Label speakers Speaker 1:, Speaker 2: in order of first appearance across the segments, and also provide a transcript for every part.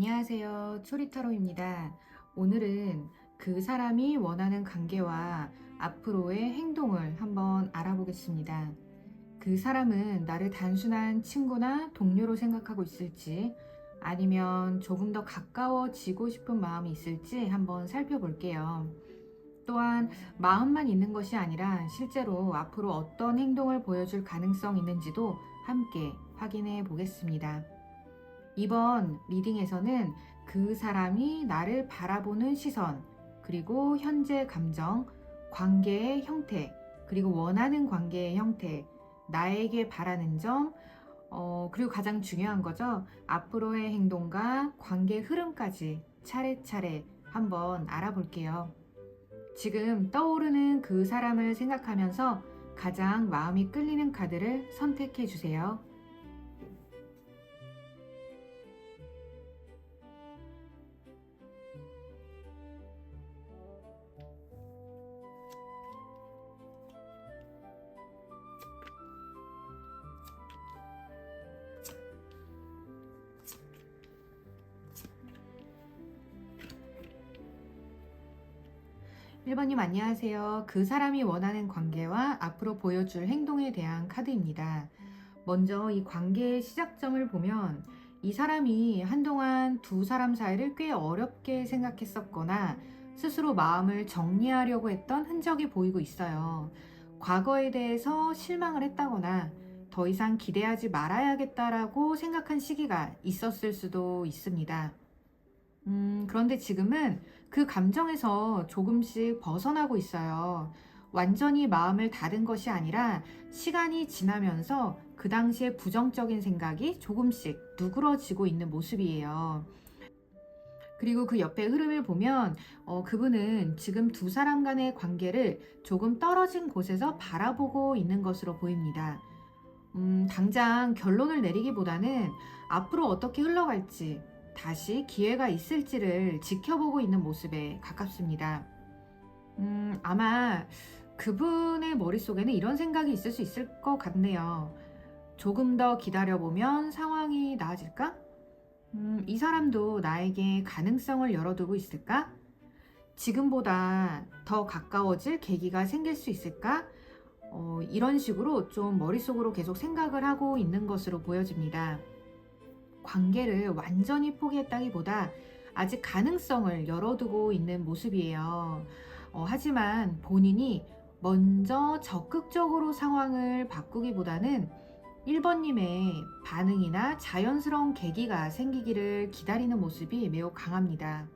Speaker 1: 안녕하세요. 초리타로입니다. 오늘은 그 사람이 원하는 관계와 앞으로의 행동을 한번 알아보겠습니다. 그 사람은 나를 단순한 친구나 동료로 생각하고 있을지 아니면 조금 더 가까워지고 싶은 마음이 있을지 한번 살펴볼게요. 또한 마음만 있는 것이 아니라 실제로 앞으로 어떤 행동을 보여줄 가능성이 있는지도 함께 확인해 보겠습니다. 이번 리딩에서는 그 사람이 나를 바라보는 시선, 그리고 현재 감정, 관계의 형태, 그리고 원하는 관계의 형태, 나에게 바라는 점, 그리고 가장 중요한 거죠. 앞으로의 행동과 관계 흐름까지 차례차례 한번 알아볼게요. 지금 떠오르는 그 사람을 생각하면서 가장 마음이 끌리는 카드를 선택해 주세요. 1번님 안녕하세요. 그 사람이 원하는 관계와 앞으로 보여줄 행동에 대한 카드입니다. 먼저 이 관계의 시작점을 보면 이 사람이 한동안 두 사람 사이를 꽤 어렵게 생각했었거나 스스로 마음을 정리하려고 했던 흔적이 보이고 있어요. 과거에 대해서 실망을 했다거나 더 이상 기대하지 말아야겠다라고 생각한 시기가 있었을 수도 있습니다. 그런데 지금은 그 감정에서 조금씩 벗어나고 있어요. 완전히 마음을 닫은 것이 아니라 시간이 지나면서 그 당시에 부정적인 생각이 조금씩 누그러지고 있는 모습이에요. 그리고 그 옆에 흐름을 보면 그분은 지금 두 사람 간의 관계를 조금 떨어진 곳에서 바라보고 있는 것으로 보입니다. 당장 결론을 내리기보다는 앞으로 어떻게 흘러갈지, 다시 기회가 있을지를 지켜보고 있는 모습에 가깝습니다. 아마 그분의 머릿속에는 이런 생각이 있을 수 있을 것 같네요. 조금 더 기다려보면 상황이 나아질까? 이 사람도 나에게 가능성을 열어두고 있을까? 지금보다 더 가까워질 계기가 생길 수 있을까? 이런 식으로 좀 머릿속으로 계속 생각을 하고 있는 것으로 보여집니다. 관계를 완전히 포기했다기보다 아직 가능성을 열어두고 있는 모습이에요. 하지만 본인이 먼저 적극적으로 상황을 바꾸기보다는 1번님의 반응이나 자연스러운 계기가 생기기를 기다리는 모습이 매우 강합니다.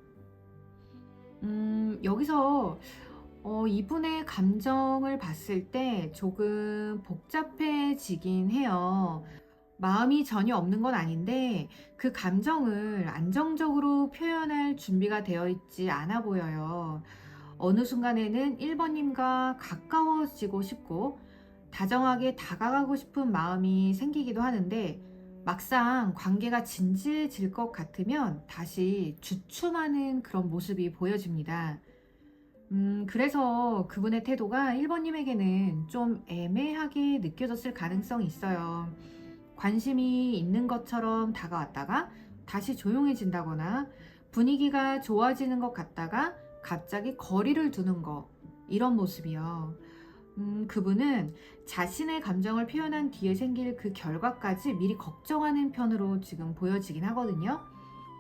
Speaker 1: 여기서 이분의 감정을 봤을 때 조금 복잡해지긴 해요. 마음이 전혀 없는 건 아닌데 그 감정을 안정적으로 표현할 준비가 되어 있지 않아 보여요. 어느 순간에는 1번님과 가까워지고 싶고 다정하게 다가가고 싶은 마음이 생기기도 하는데 막상 관계가 진지해질 것 같으면 다시 주춤하는 그런 모습이 보여집니다. 그래서 그분의 태도가 1번님에게는 좀 애매하게 느껴졌을 가능성이 있어요. 관심이 있는 것처럼 다가왔다가 다시 조용해진다거나 분위기가 좋아지는 것 같다가 갑자기 거리를 두는 것, 이런 모습이요. 그분은 자신의 감정을 표현한 뒤에 생길 그 결과까지 미리 걱정하는 편으로 지금 보여지긴 하거든요.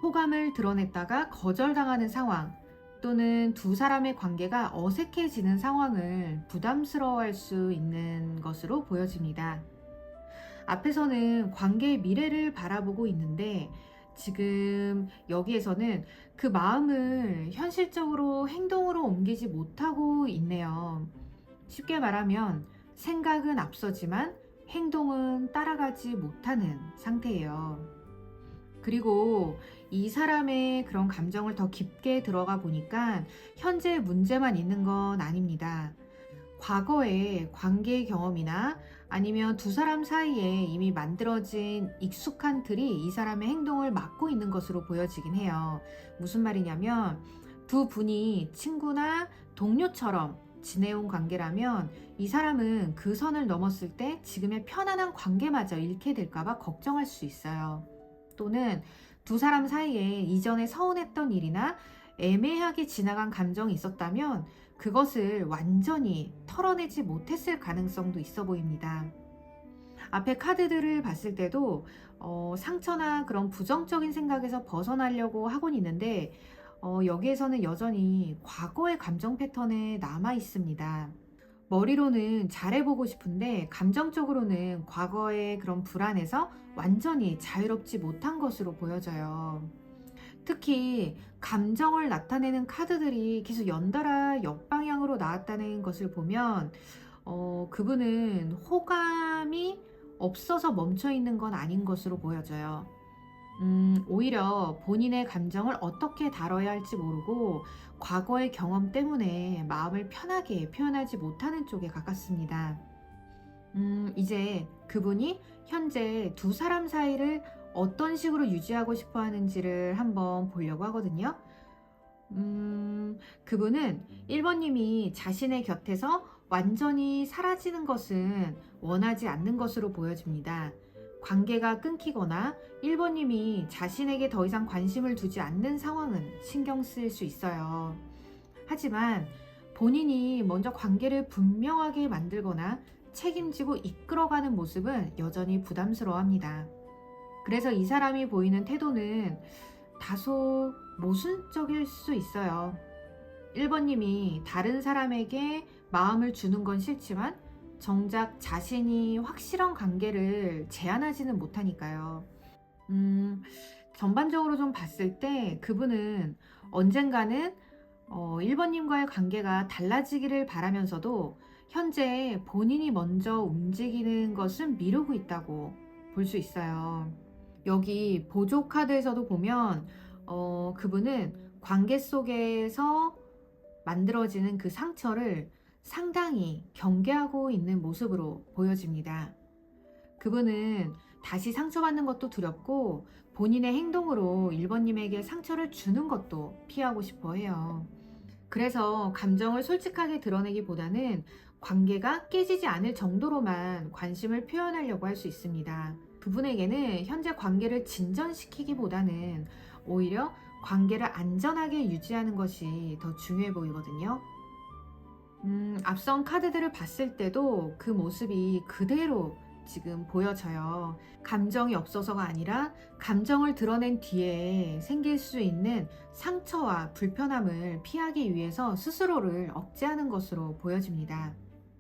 Speaker 1: 호감을 드러냈다가 거절당하는 상황, 또는 두 사람의 관계가 어색해지는 상황을 부담스러워할 수 있는 것으로 보여집니다. 앞에서는 관계의 미래를 바라보고 있는데 지금 여기에서는 그 마음을 현실적으로 행동으로 옮기지 못하고 있네요. 쉽게 말하면 생각은 앞서지만 행동은 따라가지 못하는 상태예요. 그리고 이 사람의 그런 감정을 더 깊게 들어가 보니까 현재 문제만 있는 건 아닙니다. 과거의 관계 경험이나 아니면 두 사람 사이에 이미 만들어진 익숙한 틀이 이 사람의 행동을 막고 있는 것으로 보여지긴 해요. 무슨 말이냐면 두 분이 친구나 동료처럼 지내온 관계라면 이 사람은 그 선을 넘었을 때 지금의 편안한 관계마저 잃게 될까봐 걱정할 수 있어요. 또는 두 사람 사이에 이전에 서운했던 일이나 애매하게 지나간 감정이 있었다면 그것을 완전히 털어내지 못했을 가능성도 있어 보입니다. 앞에 카드들을 봤을 때도 상처나 그런 부정적인 생각에서 벗어나려고 하곤 있는데 여기에서는 여전히 과거의 감정 패턴에 남아 있습니다. 머리로는 잘해보고 싶은데 감정적으로는 과거의 그런 불안에서 완전히 자유롭지 못한 것으로 보여져요. 특히 감정을 나타내는 카드들이 계속 연달아 역방향으로 나왔다는 것을 보면 그분은 호감이 없어서 멈춰 있는 건 아닌 것으로 보여져요. 오히려 본인의 감정을 어떻게 다뤄야 할지 모르고 과거의 경험 때문에 마음을 편하게 표현하지 못하는 쪽에 가깝습니다. 이제 그분이 현재 두 사람 사이를 어떤 식으로 유지하고 싶어 하는지를 한번 보려고 하거든요. 그분은 1번님이 자신의 곁에서 완전히 사라지는 것은 원하지 않는 것으로 보여집니다. 관계가 끊기거나 1번님이 자신에게 더 이상 관심을 두지 않는 상황은 신경 쓰일 수 있어요. 하지만 본인이 먼저 관계를 분명하게 만들거나 책임지고 이끌어가는 모습은 여전히 부담스러워합니다. 그래서 이 사람이 보이는 태도는 다소 모순적일 수 있어요. 1번님이 다른 사람에게 마음을 주는 건 싫지만 정작 자신이 확실한 관계를 제한하지는 못하니까요. 전반적으로 좀 봤을 때 그분은 언젠가는 1번님과의 관계가 달라지기를 바라면서도 현재 본인이 먼저 움직이는 것은 미루고 있다고 볼 수 있어요. 여기 보조 카드에서도 보면 그분은 관계 속에서 만들어지는 그 상처를 상당히 경계하고 있는 모습으로 보여집니다. 그분은 다시 상처받는 것도 두렵고 본인의 행동으로 1번님에게 상처를 주는 것도 피하고 싶어 해요. 그래서 감정을 솔직하게 드러내기보다는 관계가 깨지지 않을 정도로만 관심을 표현하려고 할 수 있습니다. 그분에게는 현재 관계를 진전시키기보다는 오히려 관계를 안전하게 유지하는 것이 더 중요해 보이거든요. 앞선 카드들을 봤을 때도 그 모습이 그대로 지금 보여져요. 감정이 없어서가 아니라 감정을 드러낸 뒤에 생길 수 있는 상처와 불편함을 피하기 위해서 스스로를 억제하는 것으로 보여집니다.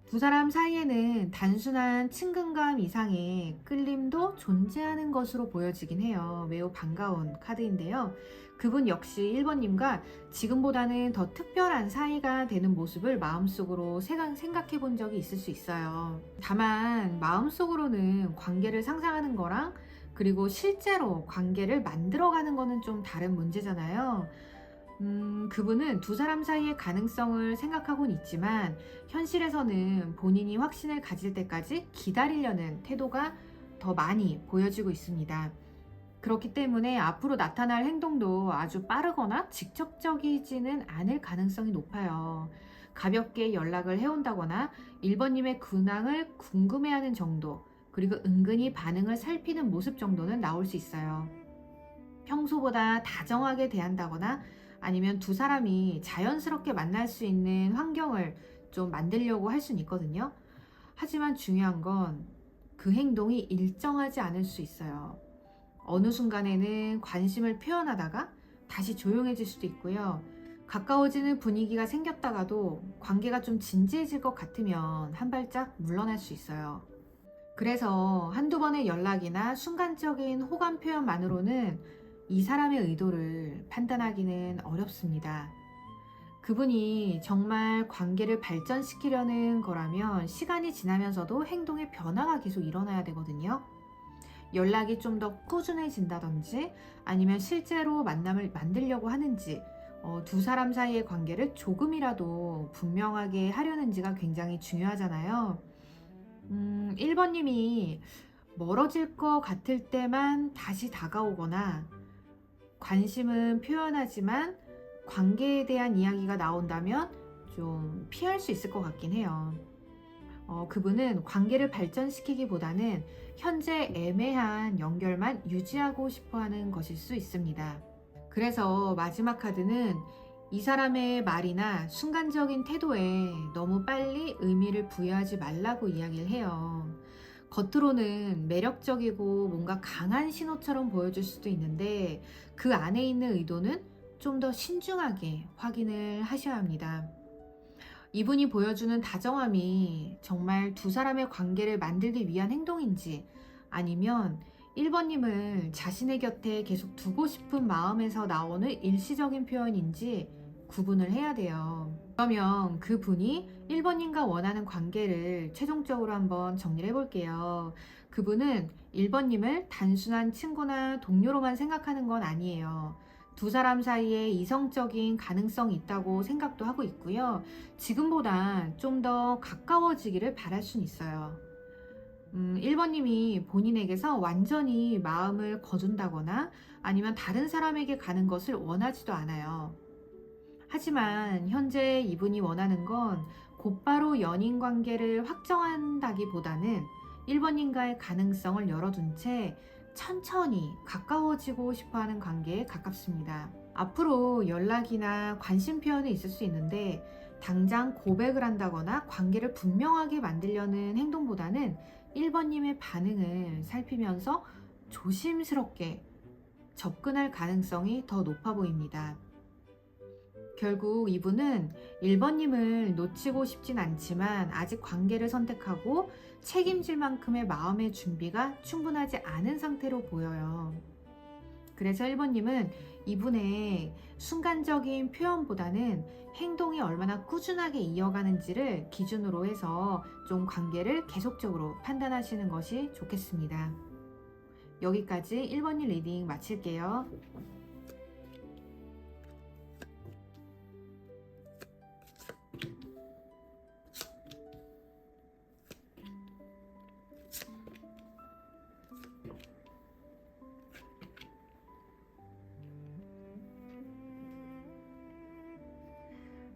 Speaker 1: 두 사람 사이에는 단순한 친근감 이상의 끌림도 존재하는 것으로 보여지긴 해요. 매우 반가운 카드인데요. 그분 역시 1번님과 지금보다는 더 특별한 사이가 되는 모습을 마음속으로 생각해 본 적이 있을 수 있어요. 다만 마음속으로는 관계를 상상하는 거랑 그리고 실제로 관계를 만들어가는 거는 좀 다른 문제잖아요. 그분은 두 사람 사이의 가능성을 생각하고는 있지만 현실에서는 본인이 확신을 가질 때까지 기다리려는 태도가 더 많이 보여지고 있습니다. 그렇기 때문에 앞으로 나타날 행동도 아주 빠르거나 직접적이지는 않을 가능성이 높아요. 가볍게 연락을 해온다거나 1번님의 근황을 궁금해하는 정도, 그리고 은근히 반응을 살피는 모습 정도는 나올 수 있어요. 평소보다 다정하게 대한다거나 아니면 두 사람이 자연스럽게 만날 수 있는 환경을 좀 만들려고 할 수는 있거든요. 하지만 중요한 건 그 행동이 일정하지 않을 수 있어요. 어느 순간에는 관심을 표현하다가 다시 조용해질 수도 있고요. 가까워지는 분위기가 생겼다가도 관계가 좀 진지해질 것 같으면 한 발짝 물러날 수 있어요. 그래서 한두 번의 연락이나 순간적인 호감 표현만으로는 이 사람의 의도를 판단하기는 어렵습니다. 그분이 정말 관계를 발전시키려는 거라면 시간이 지나면서도 행동의 변화가 계속 일어나야 되거든요. 연락이 좀 더 꾸준해진다든지 아니면 실제로 만남을 만들려고 하는지 두 사람 사이의 관계를 조금이라도 분명하게 하려는지가 굉장히 중요하잖아요. 1번님이 멀어질 것 같을 때만 다시 다가오거나 관심은 표현하지만 관계에 대한 이야기가 나온다면 좀 피할 수 있을 것 같긴 해요. 그분은 관계를 발전시키기보다는 현재 애매한 연결만 유지하고 싶어 하는 것일 수 있습니다. 그래서 마지막 카드는 이 사람의 말이나 순간적인 태도에 너무 빨리 의미를 부여하지 말라고 이야기를 해요. 겉으로는 매력적이고 뭔가 강한 신호처럼 보여줄 수도 있는데 그 안에 있는 의도는 좀 더 신중하게 확인을 하셔야 합니다. 이분이 보여주는 다정함이 정말 두 사람의 관계를 만들기 위한 행동인지 아니면 1번님을 자신의 곁에 계속 두고 싶은 마음에서 나오는 일시적인 표현인지 구분을 해야 돼요. 그러면 그분이 1번님과 원하는 관계를 최종적으로 한번 정리를 해볼게요. 그분은 1번님을 단순한 친구나 동료로만 생각하는 건 아니에요. 두 사람 사이에 이성적인 가능성이 있다고 생각도 하고 있고요. 지금보다 좀 더 가까워지기를 바랄 수는 있어요. 1번님이 본인에게서 완전히 마음을 거둔다거나 아니면 다른 사람에게 가는 것을 원하지도 않아요. 하지만 현재 이분이 원하는 건 곧바로 연인 관계를 확정한다기보다는 1번님과의 가능성을 열어둔 채 천천히 가까워지고 싶어하는 관계에 가깝습니다. 앞으로 연락이나 관심 표현이 있을 수 있는데 당장 고백을 한다거나 관계를 분명하게 만들려는 행동보다는 1번님의 반응을 살피면서 조심스럽게 접근할 가능성이 더 높아 보입니다. 결국 이분은 1번님을 놓치고 싶진 않지만 아직 관계를 선택하고 책임질 만큼의 마음의 준비가 충분하지 않은 상태로 보여요. 그래서 1번님은 이분의 순간적인 표현보다는 행동이 얼마나 꾸준하게 이어가는지를 기준으로 해서 좀 관계를 계속적으로 판단하시는 것이 좋겠습니다. 여기까지 1번님 리딩 마칠게요.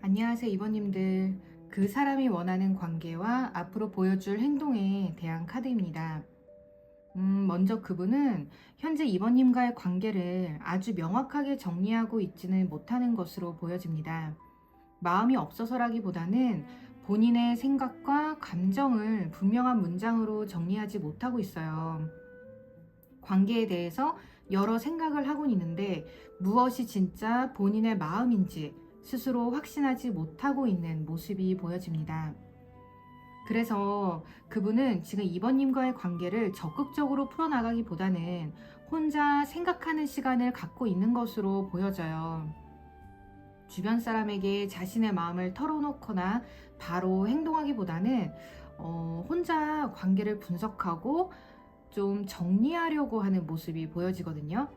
Speaker 1: 안녕하세요, 이번님들. 그 사람이 원하는 관계와 앞으로 보여줄 행동에 대한 카드입니다. 먼저 그분은 현재 이번님과의 관계를 아주 명확하게 정리하고 있지는 못하는 것으로 보여집니다. 마음이 없어서라기보다는 본인의 생각과 감정을 분명한 문장으로 정리하지 못하고 있어요. 관계에 대해서 여러 생각을 하곤 있는데 무엇이 진짜 본인의 마음인지 스스로 확신하지 못하고 있는 모습이 보여집니다. 그래서 그분은 지금 이번님과의 관계를 적극적으로 풀어나가기보다는 혼자 생각하는 시간을 갖고 있는 것으로 보여져요. 주변 사람에게 자신의 마음을 털어놓거나 바로 행동하기보다는 혼자 관계를 분석하고 좀 정리하려고 하는 모습이 보여지거든요.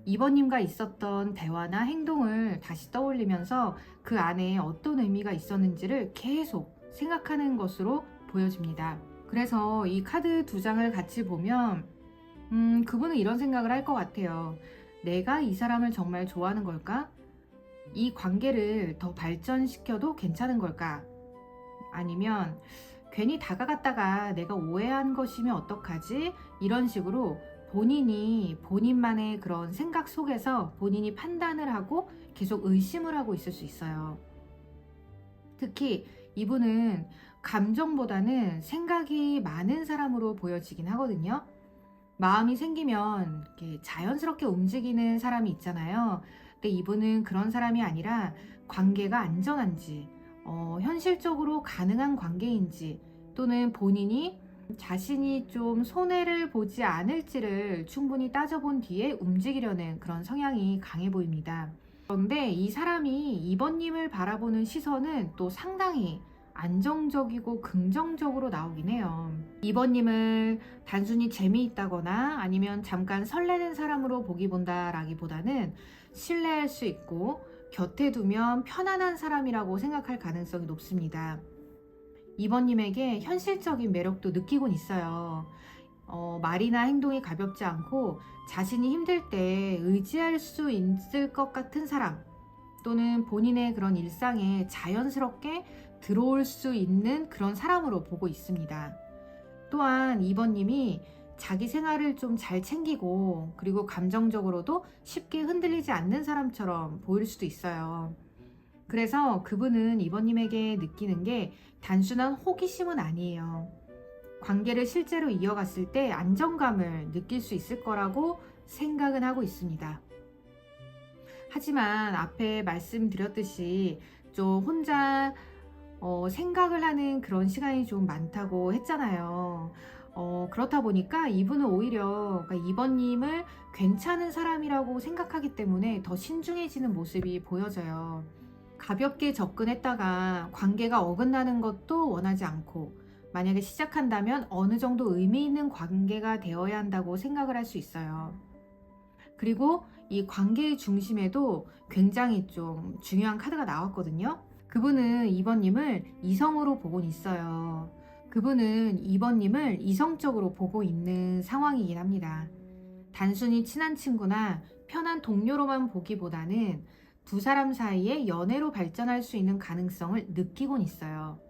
Speaker 1: 이번님과 있었던 대화나 행동을 다시 떠올리면서 그 안에 어떤 의미가 있었는지를 계속 생각하는 것으로 보여집니다. 그래서 이 카드 두 장을 같이 보면 그분은 이런 생각을 할 것 같아요. 내가 이 사람을 정말 좋아하는 걸까? 이 관계를 더 발전시켜도 괜찮은 걸까? 아니면 괜히 다가갔다가 내가 오해한 것이면 어떡하지? 이런 식으로 본인이 본인만의 그런 생각 속에서 본인이 판단을 하고 계속 의심을 하고 있을 수 있어요. 특히 이분은 감정보다는 생각이 많은 사람으로 보여지긴 하거든요. 마음이 생기면 이렇게 자연스럽게 움직이는 사람이 있잖아요. 근데 이분은 그런 사람이 아니라 관계가 안전한지, 현실적으로 가능한 관계인지, 또는 본인이 자신이 좀 손해를 보지 않을지를 충분히 따져본 뒤에 움직이려는 그런 성향이 강해 보입니다. 그런데 이 사람이 이번님을 바라보는 시선은 또 상당히 안정적이고 긍정적으로 나오긴 해요. 이번님을 단순히 재미있다거나 아니면 잠깐 설레는 사람으로 보기 본다라기보다는 신뢰할 수 있고 곁에 두면 편안한 사람이라고 생각할 가능성이 높습니다. 이번님에게 현실적인 매력도 느끼곤 있어요. 말이나 행동이 가볍지 않고 자신이 힘들 때 의지할 수 있을 것 같은 사람, 또는 본인의 그런 일상에 자연스럽게 들어올 수 있는 그런 사람으로 보고 있습니다. 또한 2번님이 자기 생활을 좀 잘 챙기고 그리고 감정적으로도 쉽게 흔들리지 않는 사람처럼 보일 수도 있어요. 그래서 그분은 2번님에게 느끼는 게 단순한 호기심은 아니에요. 관계를 실제로 이어갔을 때 안정감을 느낄 수 있을 거라고 생각은 하고 있습니다. 하지만 앞에 말씀드렸듯이 좀 혼자 생각을 하는 그런 시간이 좀 많다고 했잖아요. 그렇다 보니까 이분은 오히려 그러니까 2번님을 괜찮은 사람이라고 생각하기 때문에 더 신중해지는 모습이 보여져요. 가볍게 접근했다가 관계가 어긋나는 것도 원하지 않고, 만약에 시작한다면 어느 정도 의미 있는 관계가 되어야 한다고 생각을 할 수 있어요. 그리고 이 관계의 중심에도 굉장히 좀 중요한 카드가 나왔거든요. 그분은 2번님을 이성으로 보곤 있어요. 그분은 2번님을 이성적으로 보고 있는 상황이긴 합니다. 단순히 친한 친구나 편한 동료로만 보기보다는 두 사람 사이에 연애로 발전할 수 있는 가능성을 느끼곤 있어요.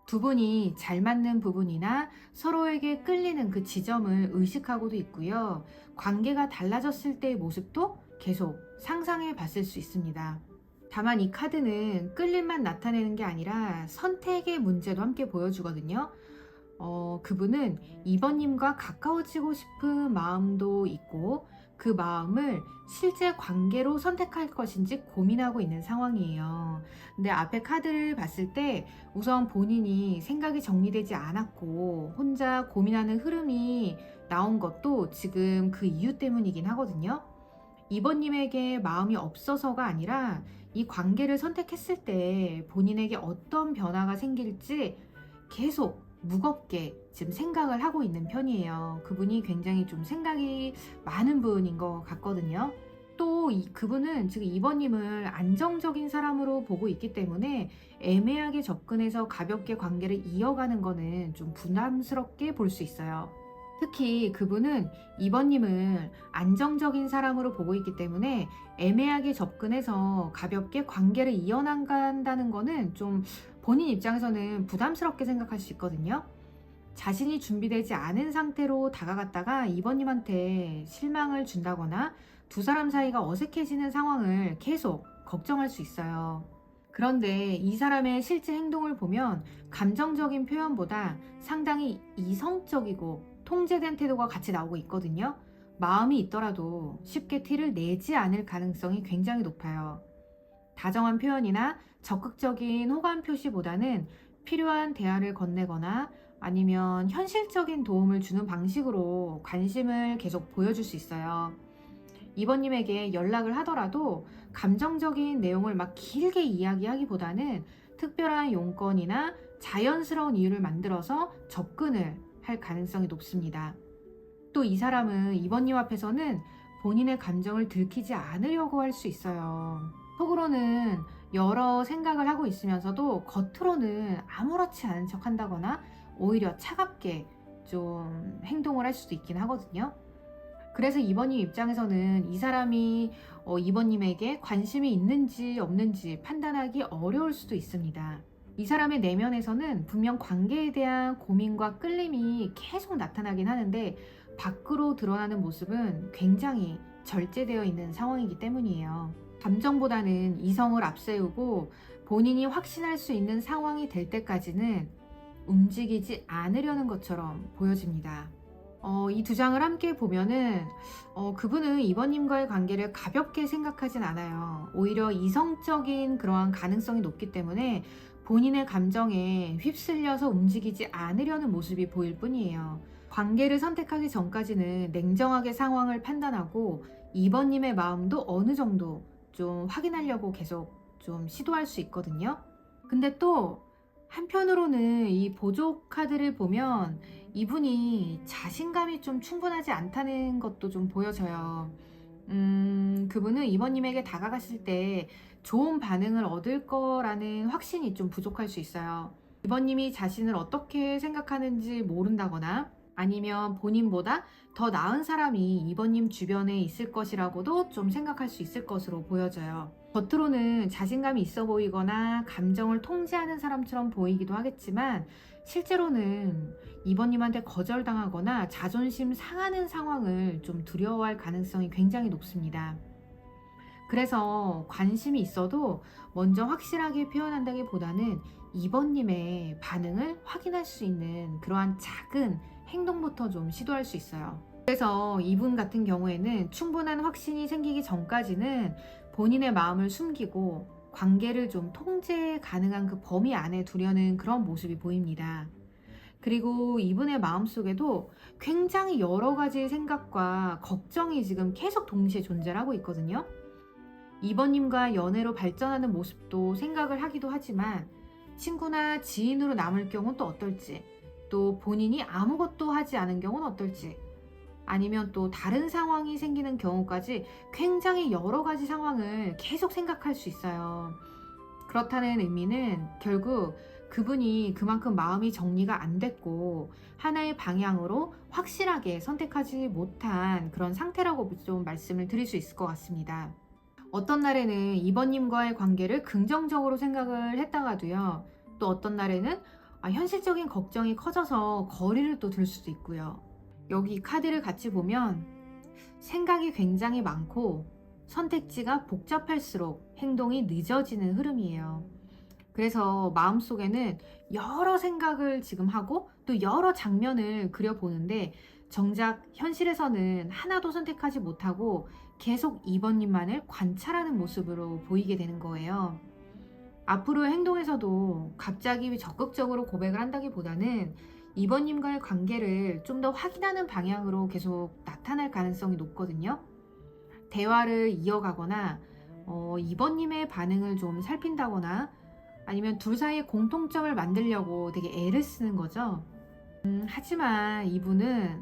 Speaker 1: 두 분이 잘 맞는 부분이나 서로에게 끌리는 그 지점을 의식하고도 있고요. 관계가 달라졌을 때의 모습도 계속 상상해 봤을 수 있습니다. 다만 이 카드는 끌림만 나타내는 게 아니라 선택의 문제도 함께 보여주거든요. 그분은 2번님과 가까워지고 싶은 마음도 있고 그 마음을 실제 관계로 선택할 것인지 고민하고 있는 상황이에요. 근데 앞에 카드를 봤을 때 우선 본인이 생각이 정리되지 않았고 혼자 고민하는 흐름이 나온 것도 지금 그 이유 때문이긴 하거든요. 2번님에게 마음이 없어서가 아니라 이 관계를 선택했을 때 본인에게 어떤 변화가 생길지 계속 무겁게 지금 생각을 하고 있는 편이에요. 그분이 굉장히 좀 생각이 많은 분인 것 같거든요. 또 그분은 지금 2번님을 안정적인 사람으로 보고 있기 때문에 애매하게 접근해서 가볍게 관계를 이어가는 거는 좀 부담스럽게 볼 수 있어요. 특히 그분은 2번님을 안정적인 사람으로 보고 있기 때문에 애매하게 접근해서 가볍게 관계를 이어나간다는 거는 좀 본인 입장에서는 부담스럽게 생각할 수 있거든요. 자신이 준비되지 않은 상태로 다가갔다가 2번님한테 실망을 준다거나 두 사람 사이가 어색해지는 상황을 계속 걱정할 수 있어요. 그런데 이 사람의 실제 행동을 보면 감정적인 표현보다 상당히 이성적이고 통제된 태도가 같이 나오고 있거든요. 마음이 있더라도 쉽게 티를 내지 않을 가능성이 굉장히 높아요. 다정한 표현이나 적극적인 호감 표시보다는 필요한 대화를 건네거나 아니면 현실적인 도움을 주는 방식으로 관심을 계속 보여줄 수 있어요. 이번님에게 연락을 하더라도 감정적인 내용을 막 길게 이야기하기보다는 특별한 용건이나 자연스러운 이유를 만들어서 접근을 할 가능성이 높습니다. 또 이 사람은 이번님 앞에서는 본인의 감정을 들키지 않으려고 할 수 있어요. 속으로는 여러 생각을 하고 있으면서도 겉으로는 아무렇지 않은 척 한다거나 오히려 차갑게 좀 행동을 할 수도 있긴 하거든요. 그래서 이번님 입장에서는 이 사람이 이번님에게 관심이 있는지 없는지 판단하기 어려울 수도 있습니다. 이 사람의 내면에서는 분명 관계에 대한 고민과 끌림이 계속 나타나긴 하는데 밖으로 드러나는 모습은 굉장히 절제되어 있는 상황이기 때문이에요. 감정보다는 이성을 앞세우고 본인이 확신할 수 있는 상황이 될 때까지는 움직이지 않으려는 것처럼 보여집니다. 이 두 장을 함께 보면은 그분은 이번님과의 관계를 가볍게 생각하진 않아요. 오히려 이성적인 그러한 가능성이 높기 때문에 본인의 감정에 휩쓸려서 움직이지 않으려는 모습이 보일 뿐이에요. 관계를 선택하기 전까지는 냉정하게 상황을 판단하고 이번님의 마음도 어느 정도 좀 확인하려고 계속 좀 시도할 수 있거든요. 근데 또 한편으로는 이 보조 카드를 보면 이분이 자신감이 좀 충분하지 않다는 것도 좀 보여져요. 그분은 이번님에게 다가갔을 때 좋은 반응을 얻을 거라는 확신이 좀 부족할 수 있어요. 이번님이 자신을 어떻게 생각하는지 모른다거나 아니면 본인보다 더 나은 사람이 2번님 주변에 있을 것이라고도 좀 생각할 수 있을 것으로 보여져요. 겉으로는 자신감이 있어 보이거나 감정을 통제하는 사람처럼 보이기도 하겠지만 실제로는 2번님한테 거절당하거나 자존심 상하는 상황을 좀 두려워할 가능성이 굉장히 높습니다. 그래서 관심이 있어도 먼저 확실하게 표현한다기보다는 2번님의 반응을 확인할 수 있는 그러한 작은 행동부터 좀 시도할 수 있어요. 그래서 이분 같은 경우에는 충분한 확신이 생기기 전까지는 본인의 마음을 숨기고 관계를 좀 통제 가능한 그 범위 안에 두려는 그런 모습이 보입니다. 그리고 이분의 마음속에도 굉장히 여러 가지 생각과 걱정이 지금 계속 동시에 존재를 하고 있거든요. 2번님과 연애로 발전하는 모습도 생각을 하기도 하지만 친구나 지인으로 남을 경우는 또 어떨지, 또 본인이 아무것도 하지 않은 경우는 어떨지, 아니면 또 다른 상황이 생기는 경우까지 굉장히 여러 가지 상황을 계속 생각할 수 있어요. 그렇다는 의미는 결국 그분이 그만큼 마음이 정리가 안 됐고 하나의 방향으로 확실하게 선택하지 못한 그런 상태라고 좀 말씀을 드릴 수 있을 것 같습니다. 어떤 날에는 2번님과의 관계를 긍정적으로 생각을 했다가도요, 또 어떤 날에는 현실적인 걱정이 커져서 거리를 또 둘 수도 있고요. 여기 카드를 같이 보면 생각이 굉장히 많고 선택지가 복잡할수록 행동이 늦어지는 흐름이에요. 그래서 마음속에는 여러 생각을 지금 하고 또 여러 장면을 그려보는데 정작 현실에서는 하나도 선택하지 못하고 계속 2번님만을 관찰하는 모습으로 보이게 되는 거예요. 앞으로의 행동에서도 갑자기 적극적으로 고백을 한다기보다는 2번님과의 관계를 좀 더 확인하는 방향으로 계속 나타날 가능성이 높거든요. 대화를 이어가거나 2번님의 반응을 좀 살핀다거나 아니면 둘 사이에 공통점을 만들려고 되게 애를 쓰는 거죠. 하지만 이분은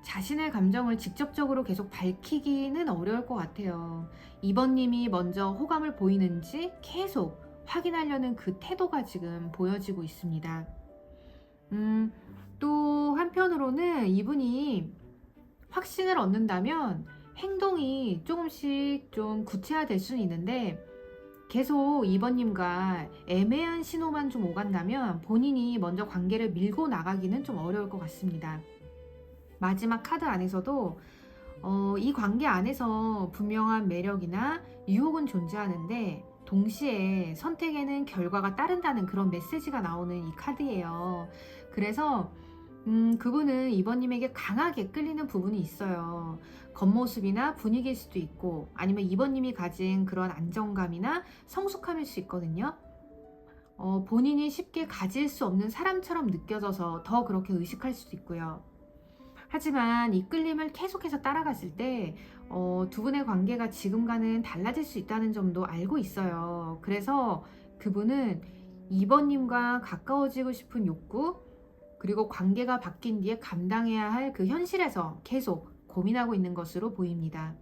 Speaker 1: 자신의 감정을 직접적으로 계속 밝히기는 어려울 것 같아요. 2번님이 먼저 호감을 보이는지 계속 확인하려는 그 태도가 지금 보여지고 있습니다. 또 한편으로는 이분이 확신을 얻는다면 행동이 조금씩 좀 구체화될 수는 있는데 계속 2번님과 애매한 신호만 좀 오간다면 본인이 먼저 관계를 밀고 나가기는 좀 어려울 것 같습니다. 마지막 카드 안에서도 이 관계 안에서 분명한 매력이나 유혹은 존재하는데 동시에 선택에는 결과가 따른다는 그런 메시지가 나오는 이 카드예요. 그래서 그분은 2번님에게 강하게 끌리는 부분이 있어요. 겉모습이나 분위기일 수도 있고 아니면 2번님이 가진 그런 안정감이나 성숙함일 수 있거든요. 본인이 쉽게 가질 수 없는 사람처럼 느껴져서 더 그렇게 의식할 수도 있고요. 하지만 이 끌림을 계속해서 따라갔을 때 두 분의 관계가 지금과는 달라질 수 있다는 점도 알고 있어요. 그래서 그분은 2번님과 가까워지고 싶은 욕구, 그리고 관계가 바뀐 뒤에 감당해야 할 그 현실에서 계속 고민하고 있는 것으로 보입니다.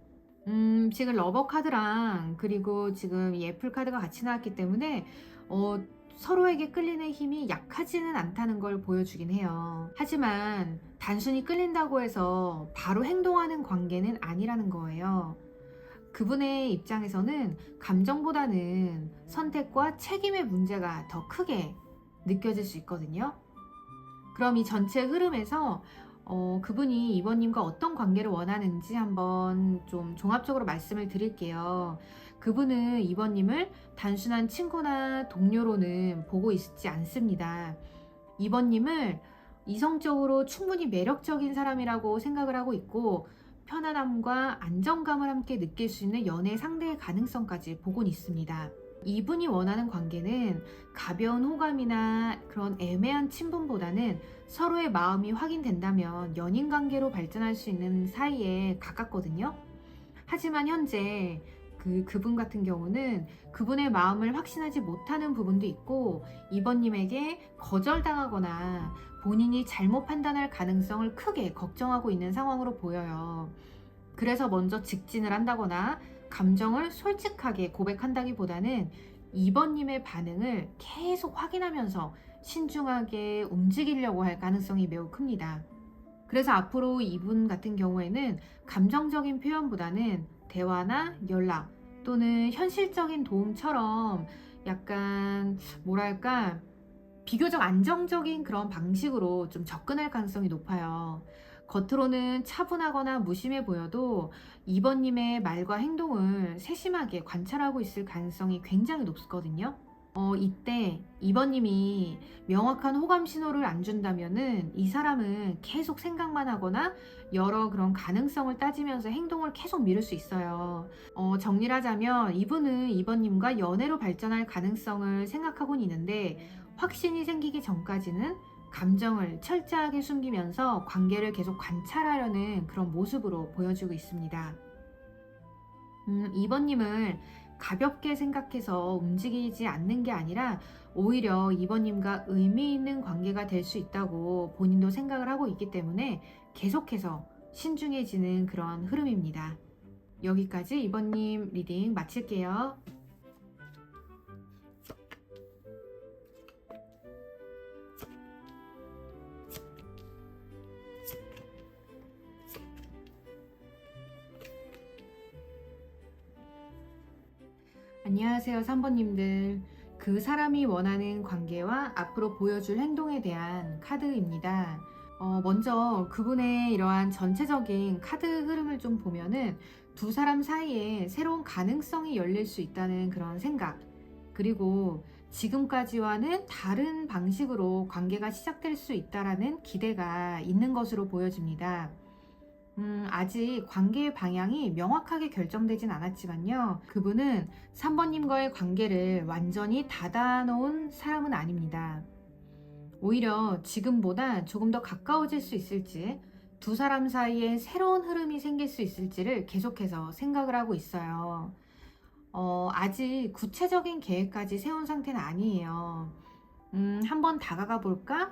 Speaker 1: 지금 러버 카드랑 그리고 지금 이 애플 카드가 같이 나왔기 때문에 서로에게 끌리는 힘이 약하지는 않다는 걸 보여주긴 해요. 하지만 단순히 끌린다고 해서 바로 행동하는 관계는 아니라는 거예요. 그분의 입장에서는 감정보다는 선택과 책임의 문제가 더 크게 느껴질 수 있거든요. 그럼 이 전체 흐름에서 그분이 2번님과 어떤 관계를 원하는지 한번 좀 종합적으로 말씀을 드릴게요. 그분은 2번님을 단순한 친구나 동료로는 보고 있지 않습니다. 2번님을 이성적으로 충분히 매력적인 사람이라고 생각을 하고 있고 편안함과 안정감을 함께 느낄 수 있는 연애 상대의 가능성까지 보고 있습니다. 이분이 원하는 관계는 가벼운 호감이나 그런 애매한 친분보다는 서로의 마음이 확인된다면 연인 관계로 발전할 수 있는 사이에 가깝거든요. 하지만 현재 그분 같은 경우는 그분의 마음을 확신하지 못하는 부분도 있고 2번님에게 거절당하거나 본인이 잘못 판단할 가능성을 크게 걱정하고 있는 상황으로 보여요. 그래서 먼저 직진을 한다거나 감정을 솔직하게 고백한다기보다는 2번님의 반응을 계속 확인하면서 신중하게 움직이려고 할 가능성이 매우 큽니다. 그래서 앞으로 이분 같은 경우에는 감정적인 표현보다는 대화나 연락 또는 현실적인 도움처럼 약간 뭐랄까 비교적 안정적인 그런 방식으로 좀 접근할 가능성이 높아요. 겉으로는 차분하거나 무심해 보여도 이번님의 말과 행동을 세심하게 관찰하고 있을 가능성이 굉장히 높거든요. 이때 이번님이 명확한 호감 신호를 안 준다면은 이 사람은 계속 생각만 하거나 여러 그런 가능성을 따지면서 행동을 계속 미룰 수 있어요. 정리를 하자면 이분은 이번님과 연애로 발전할 가능성을 생각하고는 있는데 확신이 생기기 전까지는 감정을 철저하게 숨기면서 관계를 계속 관찰하려는 그런 모습으로 보여주고 있습니다. 이번님을 가볍게 생각해서 움직이지 않는 게 아니라 오히려 이번님과 의미 있는 관계가 될 수 있다고 본인도 생각을 하고 있기 때문에 계속해서 신중해지는 그런 흐름입니다. 여기까지 이번님 리딩 마칠게요. 안녕하세요, 3번님들. 그 사람이 원하는 관계와 앞으로 보여줄 행동에 대한 카드입니다. 먼저 그분의 이러한 전체적인 카드 흐름을 좀 보면은 두 사람 사이에 새로운 가능성이 열릴 수 있다는 그런 생각, 그리고 지금까지와는 다른 방식으로 관계가 시작될 수 있다라는 기대가 있는 것으로 보여집니다. 아직 관계의 방향이 명확하게 결정되진 않았지만요. 그분은 3번님과의 관계를 완전히 닫아놓은 사람은 아닙니다. 오히려 지금보다 조금 더 가까워질 수 있을지, 두 사람 사이에 새로운 흐름이 생길 수 있을지를 계속해서 생각을 하고 있어요. 아직 구체적인 계획까지 세운 상태는 아니에요. 한번 다가가 볼까?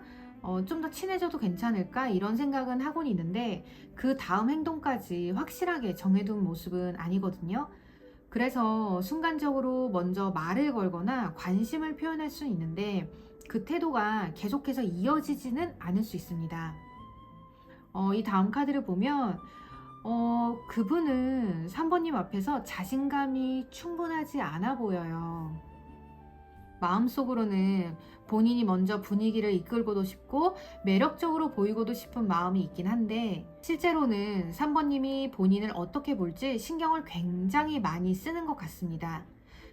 Speaker 1: 좀 더 친해져도 괜찮을까? 이런 생각은 하곤 있는데 그 다음 행동까지 확실하게 정해둔 모습은 아니거든요. 그래서 순간적으로 먼저 말을 걸거나 관심을 표현할 수 있는데 그 태도가 계속해서 이어지지는 않을 수 있습니다. 이 다음 카드를 보면 그분은 3번님 앞에서 자신감이 충분하지 않아 보여요. 마음속으로는 본인이 먼저 분위기를 이끌고도 싶고 매력적으로 보이고도 싶은 마음이 있긴 한데 실제로는 3번님이 본인을 어떻게 볼지 신경을 굉장히 많이 쓰는 것 같습니다.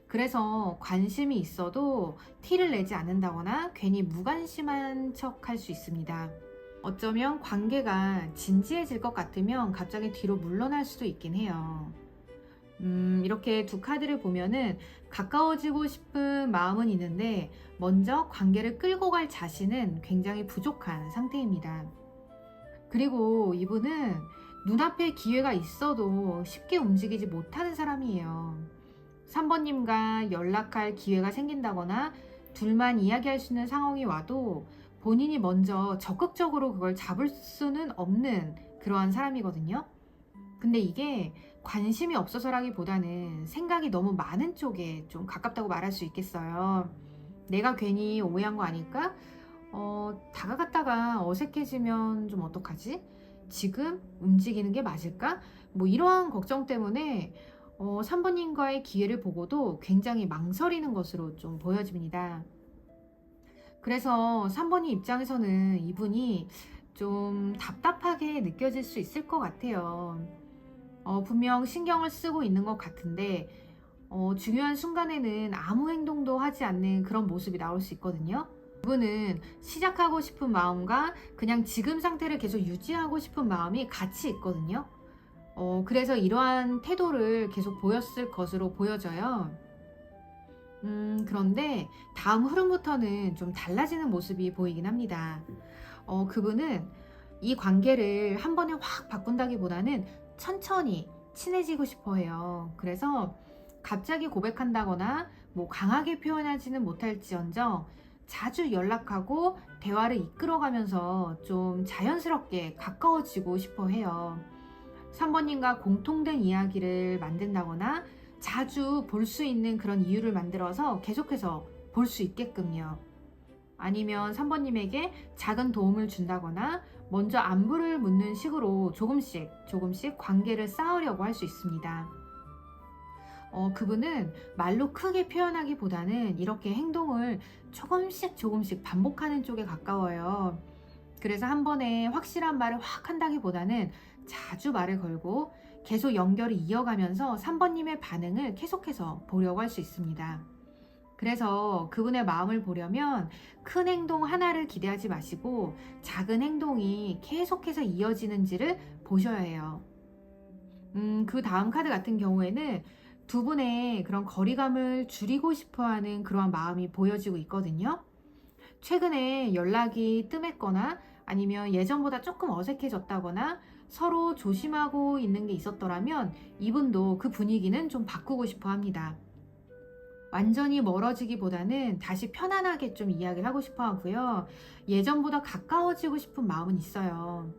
Speaker 1: 그래서 관심이 있어도 티를 내지 않는다거나 괜히 무관심한 척 할 수 있습니다. 어쩌면 관계가 진지해질 것 같으면 갑자기 뒤로 물러날 수도 있긴 해요. 이렇게 두 카드를 보면은 가까워지고 싶은 마음은 있는데 먼저 관계를 끌고 갈 자신은 굉장히 부족한 상태입니다. 그리고 이분은 눈앞에 기회가 있어도 쉽게 움직이지 못하는 사람이에요. 3번님과 연락할 기회가 생긴다거나 둘만 이야기할 수 있는 상황이 와도 본인이 먼저 적극적으로 그걸 잡을 수는 없는 그러한 사람이거든요. 근데 이게 관심이 없어서라기보다는 생각이 너무 많은 쪽에 좀 가깝다고 말할 수 있겠어요. 내가 괜히 오해한 거 아닐까? 다가갔다가 어색해지면 좀 어떡하지? 지금 움직이는 게 맞을까? 뭐 이러한 걱정 때문에 3번님과의 기회를 보고도 굉장히 망설이는 것으로 좀 보여집니다. 그래서 3번님 입장에서는 이분이 좀 답답하게 느껴질 수 있을 것 같아요. 분명 신경을 쓰고 있는 것 같은데 중요한 순간에는 아무 행동도 하지 않는 그런 모습이 나올 수 있거든요. 그분은 시작하고 싶은 마음과 그냥 지금 상태를 계속 유지하고 싶은 마음이 같이 있거든요. 그래서 이러한 태도를 계속 보였을 것으로 보여져요. 그런데 다음 흐름부터는 좀 달라지는 모습이 보이긴 합니다. 그분은 이 관계를 한 번에 확 바꾼다기보다는 천천히 친해지고 싶어 해요. 그래서 갑자기 고백한다거나 뭐 강하게 표현하지는 못할지언정 자주 연락하고 대화를 이끌어가면서 좀 자연스럽게 가까워지고 싶어 해요. 3번님과 공통된 이야기를 만든다거나 자주 볼 수 있는 그런 이유를 만들어서 계속해서 볼 수 있게끔요. 아니면 3번님에게 작은 도움을 준다거나 먼저 안부를 묻는 식으로 조금씩 조금씩 관계를 쌓으려고 할 수 있습니다. 그분은 말로 크게 표현하기보다는 이렇게 행동을 조금씩 조금씩 반복하는 쪽에 가까워요. 그래서 한 번에 확실한 말을 확 한다기보다는 자주 말을 걸고 계속 연결을 이어가면서 3번님의 반응을 계속해서 보려고 할 수 있습니다. 그래서 그분의 마음을 보려면 큰 행동 하나를 기대하지 마시고 작은 행동이 계속해서 이어지는지를 보셔야 해요. 그 다음 카드 같은 경우에는 두 분의 그런 거리감을 줄이고 싶어 하는 그러한 마음이 보여지고 있거든요. 최근에 연락이 뜸했거나 아니면 예전보다 조금 어색해졌다거나 서로 조심하고 있는 게 있었더라면 이분도 그 분위기는 좀 바꾸고 싶어 합니다. 완전히 멀어지기보다는 다시 편안하게 좀 이야기를 하고 싶어 하고요. 예전보다 가까워지고 싶은 마음은 있어요.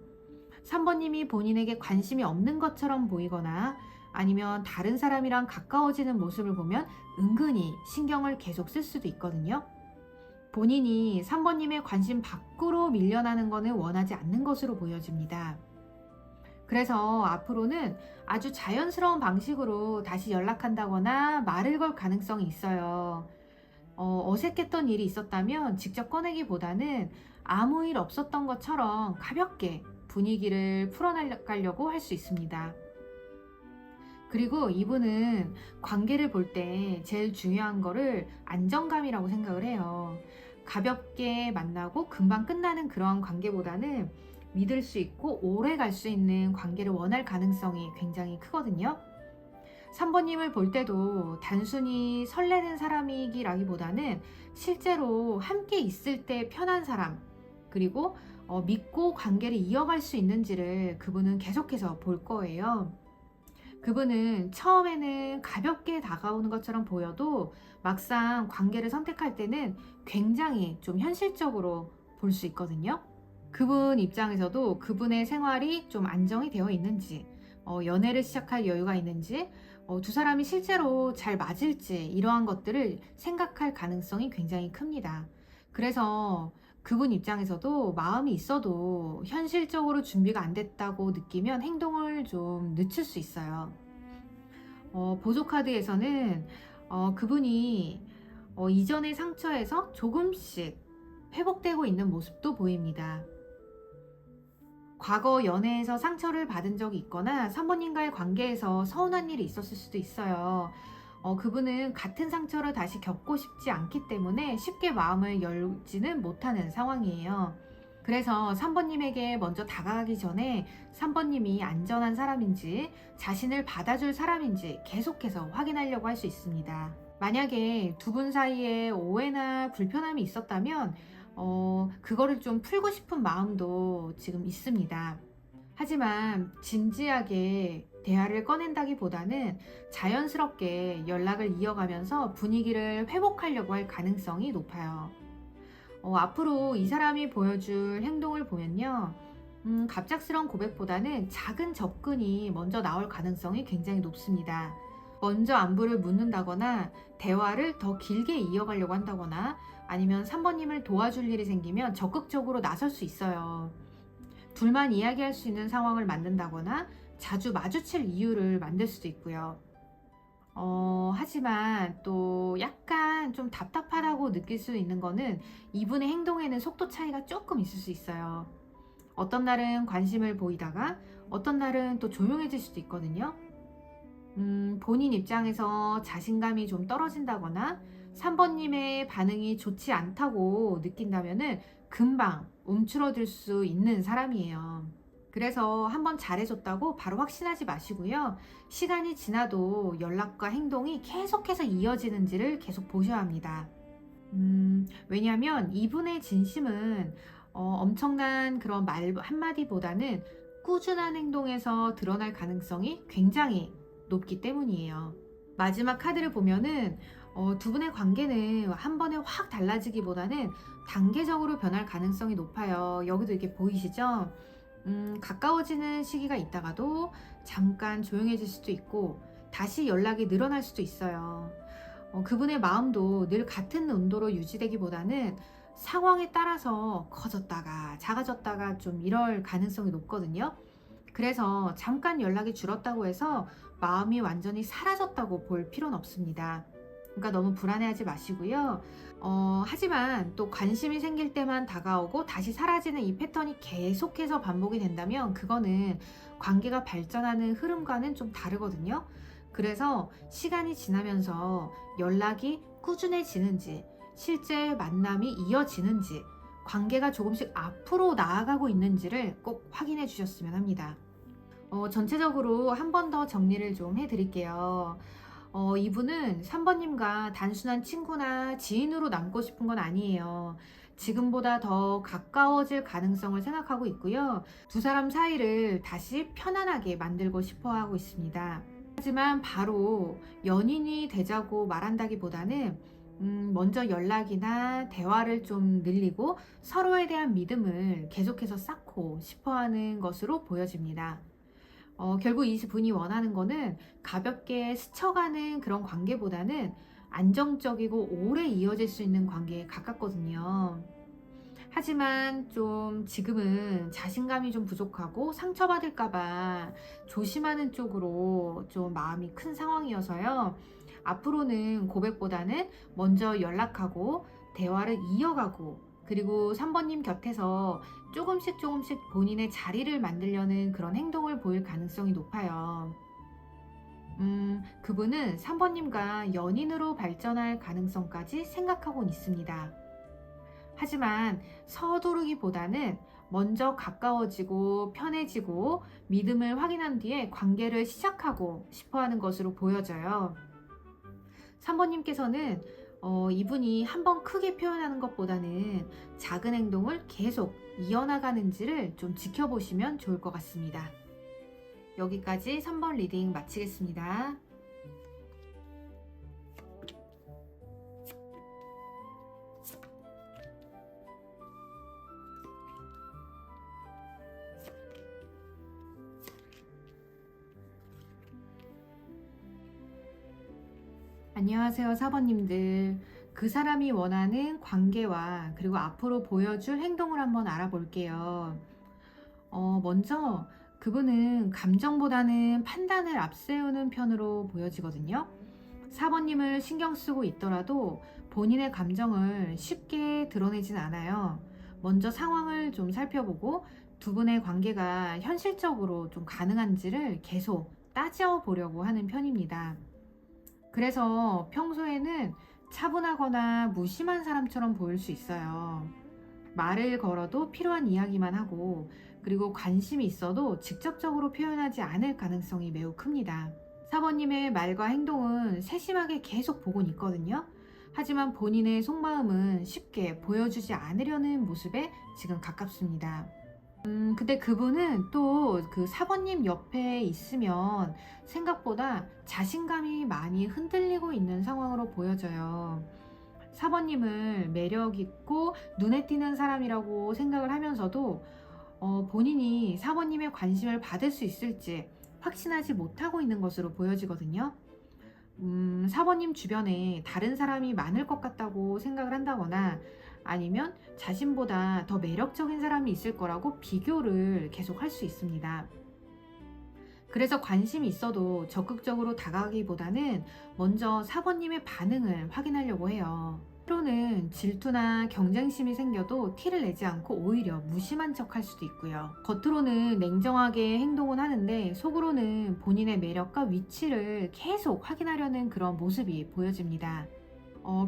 Speaker 1: 3번님이 본인에게 관심이 없는 것처럼 보이거나 아니면 다른 사람이랑 가까워지는 모습을 보면 은근히 신경을 계속 쓸 수도 있거든요. 본인이 3번님의 관심 밖으로 밀려나는 것은 원하지 않는 것으로 보여집니다. 그래서 앞으로는 아주 자연스러운 방식으로 다시 연락한다거나 말을 걸 가능성이 있어요. 어색했던 일이 있었다면 직접 꺼내기보다는 아무 일 없었던 것처럼 가볍게 분위기를 풀어나가려고 할 수 있습니다. 그리고 이분은 관계를 볼 때 제일 중요한 거를 안정감이라고 생각을 해요. 가볍게 만나고 금방 끝나는 그런 관계보다는 믿을 수 있고 오래 갈 수 있는 관계를 원할 가능성이 굉장히 크거든요. 3번님을 볼 때도 단순히 설레는 사람이기라기보다는 실제로 함께 있을 때 편한 사람, 그리고 믿고 관계를 이어갈 수 있는지를 그분은 계속해서 볼 거예요. 그분은 처음에는 가볍게 다가오는 것처럼 보여도 막상 관계를 선택할 때는 굉장히 좀 현실적으로 볼 수 있거든요. 그분 입장에서도 그분의 생활이 좀 안정이 되어 있는지, 연애를 시작할 여유가 있는지, 두 사람이 실제로 잘 맞을지 이러한 것들을 생각할 가능성이 굉장히 큽니다. 그래서 그분 입장에서도 마음이 있어도 현실적으로 준비가 안 됐다고 느끼면 행동을 좀 늦출 수 있어요. 보조 카드에서는 그분이 이전의 상처에서 조금씩 회복되고 있는 모습도 보입니다. 과거 연애에서 상처를 받은 적이 있거나 3번님과의 관계에서 서운한 일이 있었을 수도 있어요. 그분은 같은 상처를 다시 겪고 싶지 않기 때문에 쉽게 마음을 열지는 못하는 상황이에요. 그래서 3번님에게 먼저 다가가기 전에 3번님이 안전한 사람인지 자신을 받아줄 사람인지 계속해서 확인하려고 할 수 있습니다. 만약에 두 분 사이에 오해나 불편함이 있었다면 그거를 좀 풀고 싶은 마음도 지금 있습니다. 하지만 진지하게 대화를 꺼낸다기보다는 자연스럽게 연락을 이어가면서 분위기를 회복하려고 할 가능성이 높아요. 앞으로 이 사람이 보여줄 행동을 보면요. 갑작스러운 고백보다는 작은 접근이 먼저 나올 가능성이 굉장히 높습니다. 먼저 안부를 묻는다거나 대화를 더 길게 이어가려고 한다거나 아니면 3번님을 도와줄 일이 생기면 적극적으로 나설 수 있어요. 둘만 이야기할 수 있는 상황을 만든다거나 자주 마주칠 이유를 만들 수도 있고요. 하지만 또 약간 좀 답답하다고 느낄 수 있는 거는 이분의 행동에는 속도 차이가 조금 있을 수 있어요. 어떤 날은 관심을 보이다가 어떤 날은 또 조용해질 수도 있거든요. 본인 입장에서 자신감이 좀 떨어진다거나 3번님의 반응이 좋지 않다고 느낀다면은 금방 움츠러들 수 있는 사람이에요. 그래서 한번 잘해줬다고 바로 확신하지 마시고요. 시간이 지나도 연락과 행동이 계속해서 이어지는지를 계속 보셔야 합니다. 왜냐하면 이분의 진심은 엄청난 그런 말 한마디보다는 꾸준한 행동에서 드러날 가능성이 굉장히 높기 때문이에요. 마지막 카드를 보면은 두 분의 관계는 한 번에 확 달라지기보다는 단계적으로 변할 가능성이 높아요. 여기도 이렇게 보이시죠? 가까워지는 시기가 있다가도 잠깐 조용해질 수도 있고 다시 연락이 늘어날 수도 있어요. 그분의 마음도 늘 같은 온도로 유지되기보다는 상황에 따라서 커졌다가 작아졌다가 좀 이럴 가능성이 높거든요. 그래서 잠깐 연락이 줄었다고 해서 마음이 완전히 사라졌다고 볼 필요는 없습니다. 그러니까 너무 불안해하지 마시고요. 하지만 또 관심이 생길 때만 다가오고 다시 사라지는 이 패턴이 계속해서 반복이 된다면 그거는 관계가 발전하는 흐름과는 좀 다르거든요. 그래서 시간이 지나면서 연락이 꾸준해지는지, 실제 만남이 이어지는지, 관계가 조금씩 앞으로 나아가고 있는지를 꼭 확인해 주셨으면 합니다. 전체적으로 한 번 더 정리를 좀 해드릴게요. 이분은 3번님과 단순한 친구나 지인으로 남고 싶은 건 아니에요. 지금보다 더 가까워질 가능성을 생각하고 있고요. 두 사람 사이를 다시 편안하게 만들고 싶어 하고 있습니다. 하지만 바로 연인이 되자고 말한다기보다는 먼저 연락이나 대화를 좀 늘리고 서로에 대한 믿음을 계속해서 쌓고 싶어 하는 것으로 보여집니다. 결국 이 분이 원하는 거는 가볍게 스쳐가는 그런 관계보다는 안정적이고 오래 이어질 수 있는 관계에 가깝거든요. 하지만 좀 지금은 자신감이 좀 부족하고 상처받을까봐 조심하는 쪽으로 좀 마음이 큰 상황이어서요. 앞으로는 고백보다는 먼저 연락하고 대화를 이어가고 그리고 3번님 곁에서 조금씩 조금씩 본인의 자리를 만들려는 그런 행동을 보일 가능성이 높아요. 그분은 3번님과 연인으로 발전할 가능성까지 생각하고는 있습니다. 하지만 서두르기보다는 먼저 가까워지고 편해지고 믿음을 확인한 뒤에 관계를 시작하고 싶어 하는 것으로 보여져요. 3번님께서는 이분이 한번 크게 표현하는 것보다는 작은 행동을 계속 이어나가는지를 좀 지켜보시면 좋을 것 같습니다. 여기까지 3번 리딩 마치겠습니다. 안녕하세요, 4번님들. 그 사람이 원하는 관계와 그리고 앞으로 보여줄 행동을 한번 알아볼게요. 먼저 그분은 감정보다는 판단을 앞세우는 편으로 보여지거든요. 4번님을 신경 쓰고 있더라도 본인의 감정을 쉽게 드러내진 않아요. 먼저 상황을 좀 살펴보고 두 분의 관계가 현실적으로 좀 가능한지를 계속 따져보려고 하는 편입니다. 그래서 평소에는 차분하거나 무심한 사람처럼 보일 수 있어요. 말을 걸어도 필요한 이야기만 하고, 그리고 관심이 있어도 직접적으로 표현하지 않을 가능성이 매우 큽니다. 사모님의 말과 행동은 세심하게 계속 보곤 있거든요. 하지만 본인의 속마음은 쉽게 보여주지 않으려는 모습에 지금 가깝습니다. 근데 그분은 또 그 사번님 옆에 있으면 생각보다 자신감이 많이 흔들리고 있는 상황으로 보여져요. 사번님을 매력 있고 눈에 띄는 사람이라고 생각을 하면서도 본인이 사번님의 관심을 받을 수 있을지 확신하지 못하고 있는 것으로 보여지거든요. 사번님 주변에 다른 사람이 많을 것 같다고 생각을 한다거나 아니면 자신보다 더 매력적인 사람이 있을 거라고 비교를 계속 할 수 있습니다. 그래서 관심이 있어도 적극적으로 다가가기보다는 먼저 사번님의 반응을 확인하려고 해요. 때로는 질투나 경쟁심이 생겨도 티를 내지 않고 오히려 무심한 척 할 수도 있고요. 겉으로는 냉정하게 행동은 하는데 속으로는 본인의 매력과 위치를 계속 확인하려는 그런 모습이 보여집니다.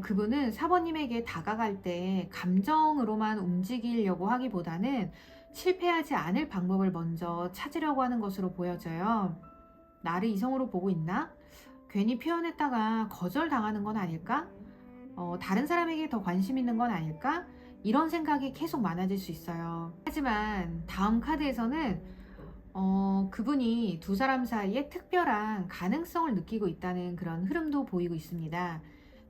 Speaker 1: 그분은 사번님에게 다가갈 때 감정으로만 움직이려고 하기보다는 실패하지 않을 방법을 먼저 찾으려고 하는 것으로 보여져요. 나를 이성으로 보고 있나? 괜히 표현했다가 거절당하는 건 아닐까? 다른 사람에게 더 관심 있는 건 아닐까? 이런 생각이 계속 많아질 수 있어요. 하지만 다음 카드에서는 그분이 두 사람 사이에 특별한 가능성을 느끼고 있다는 그런 흐름도 보이고 있습니다.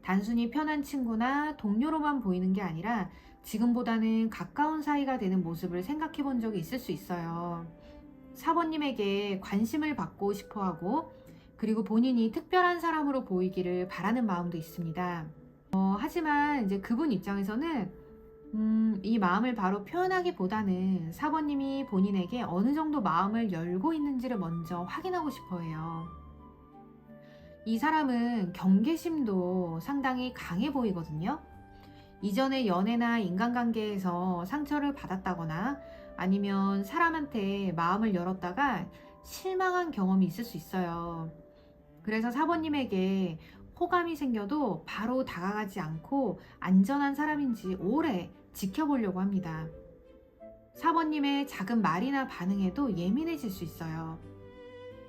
Speaker 1: 단순히 편한 친구나 동료로만 보이는 게 아니라 지금보다는 가까운 사이가 되는 모습을 생각해 본 적이 있을 수 있어요. 사번님에게 관심을 받고 싶어 하고 그리고 본인이 특별한 사람으로 보이기를 바라는 마음도 있습니다. 하지만 이제 그분 입장에서는 이 마음을 바로 표현하기보다는 사모님이 본인에게 어느 정도 마음을 열고 있는지를 먼저 확인하고 싶어 해요. 이 사람은 경계심도 상당히 강해 보이거든요. 이전에 연애나 인간관계에서 상처를 받았다거나 아니면 사람한테 마음을 열었다가 실망한 경험이 있을 수 있어요. 그래서 사모님에게 호감이 생겨도 바로 다가가지 않고 안전한 사람인지 오래 지켜보려고 합니다. 사모님의 작은 말이나 반응에도 예민해질 수 있어요.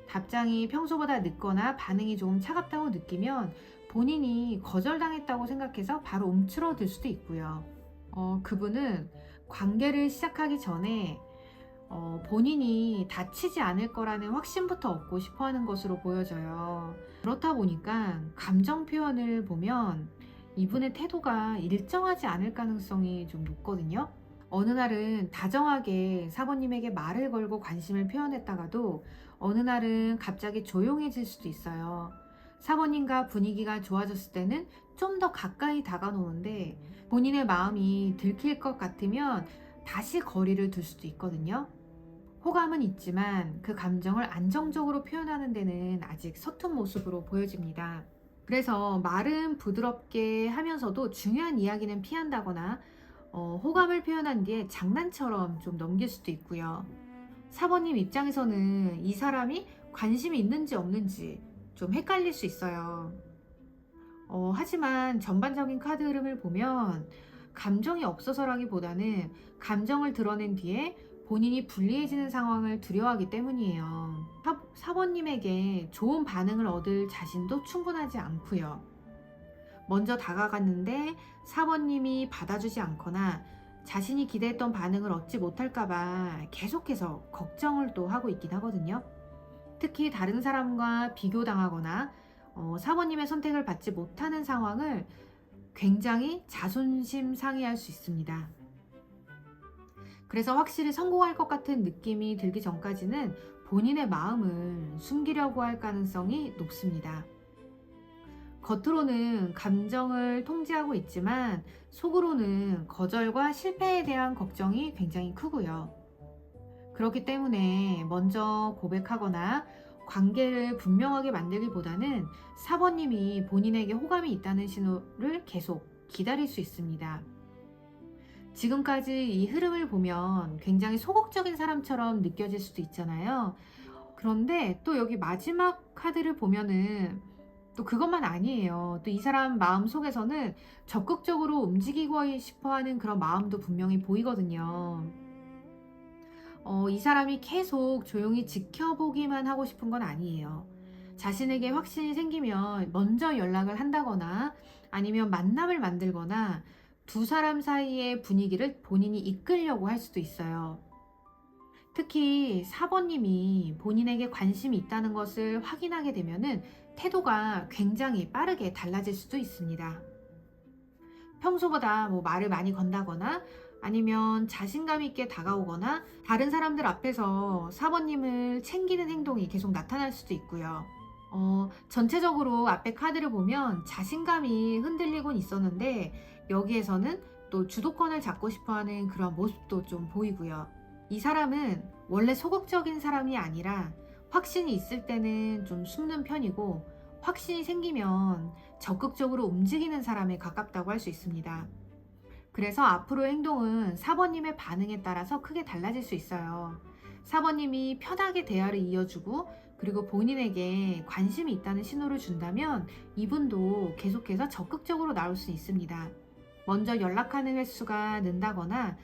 Speaker 1: 답장이 평소보다 늦거나 반응이 조금 차갑다고 느끼면 본인이 거절당했다고 생각해서 바로 움츠러들 수도 있고요. 그분은 관계를 시작하기 전에 본인이 다치지 않을 거라는 확신부터 얻고 싶어 하는 것으로 보여져요. 그렇다 보니까 감정 표현을 보면 이분의 태도가 일정하지 않을 가능성이 좀 높거든요. 어느 날은 다정하게 사모님에게 말을 걸고 관심을 표현했다가도 어느 날은 갑자기 조용해질 수도 있어요. 사모님과 분위기가 좋아졌을 때는 좀 더 가까이 다가오는데 본인의 마음이 들킬 것 같으면 다시 거리를 둘 수도 있거든요. 호감은 있지만 그 감정을 안정적으로 표현하는 데는 아직 서툰 모습으로 보여집니다. 그래서 말은 부드럽게 하면서도 중요한 이야기는 피한다거나 호감을 표현한 뒤에 장난처럼 좀 넘길 수도 있고요. 사모님 입장에서는 이 사람이 관심이 있는지 없는지 좀 헷갈릴 수 있어요. 하지만 전반적인 카드 흐름을 보면 감정이 없어서라기보다는 감정을 드러낸 뒤에 본인이 불리해지는 상황을 두려워하기 때문이에요. 사모님에게 좋은 반응을 얻을 자신도 충분하지 않고요. 먼저 다가갔는데 사모님이 받아주지 않거나 자신이 기대했던 반응을 얻지 못할까봐 계속해서 걱정을 또 하고 있긴 하거든요. 특히 다른 사람과 비교당하거나 사모님의 선택을 받지 못하는 상황을 굉장히 자존심 상해할 수 있습니다. 그래서 확실히 성공할 것 같은 느낌이 들기 전까지는 본인의 마음을 숨기려고 할 가능성이 높습니다. 겉으로는 감정을 통제하고 있지만 속으로는 거절과 실패에 대한 걱정이 굉장히 크고요. 그렇기 때문에 먼저 고백하거나 관계를 분명하게 만들기보다는 사모님이 본인에게 호감이 있다는 신호를 계속 기다릴 수 있습니다. 지금까지 이 흐름을 보면 굉장히 소극적인 사람처럼 느껴질 수도 있잖아요. 그런데 또 여기 마지막 카드를 보면은 또 그것만 아니에요. 또 이 사람 마음 속에서는 적극적으로 움직이고 싶어 하는 그런 마음도 분명히 보이거든요. 이 사람이 계속 조용히 지켜보기만 하고 싶은 건 아니에요. 자신에게 확신이 생기면 먼저 연락을 한다거나 아니면 만남을 만들거나 두 사람 사이의 분위기를 본인이 이끌려고 할 수도 있어요. 특히 4번님이 본인에게 관심이 있다는 것을 확인하게 되면은 태도가 굉장히 빠르게 달라질 수도 있습니다. 평소보다 뭐 말을 많이 건다거나 아니면 자신감 있게 다가오거나 다른 사람들 앞에서 4번님을 챙기는 행동이 계속 나타날 수도 있고요. 전체적으로 앞에 카드를 보면 자신감이 흔들리곤 있었는데 여기에서는 또 주도권을 잡고 싶어 하는 그런 모습도 좀 보이고요. 이 사람은 원래 소극적인 사람이 아니라 확신이 있을 때는 좀 숨는 편이고 확신이 생기면 적극적으로 움직이는 사람에 가깝다고 할 수 있습니다. 그래서 앞으로의 행동은 4번님의 반응에 따라서 크게 달라질 수 있어요. 4번님이 편하게 대화를 이어주고 그리고 본인에게 관심이 있다는 신호를 준다면 이분도 계속해서 적극적으로 나올 수 있습니다. 먼저 연락하는 횟수가 는다거나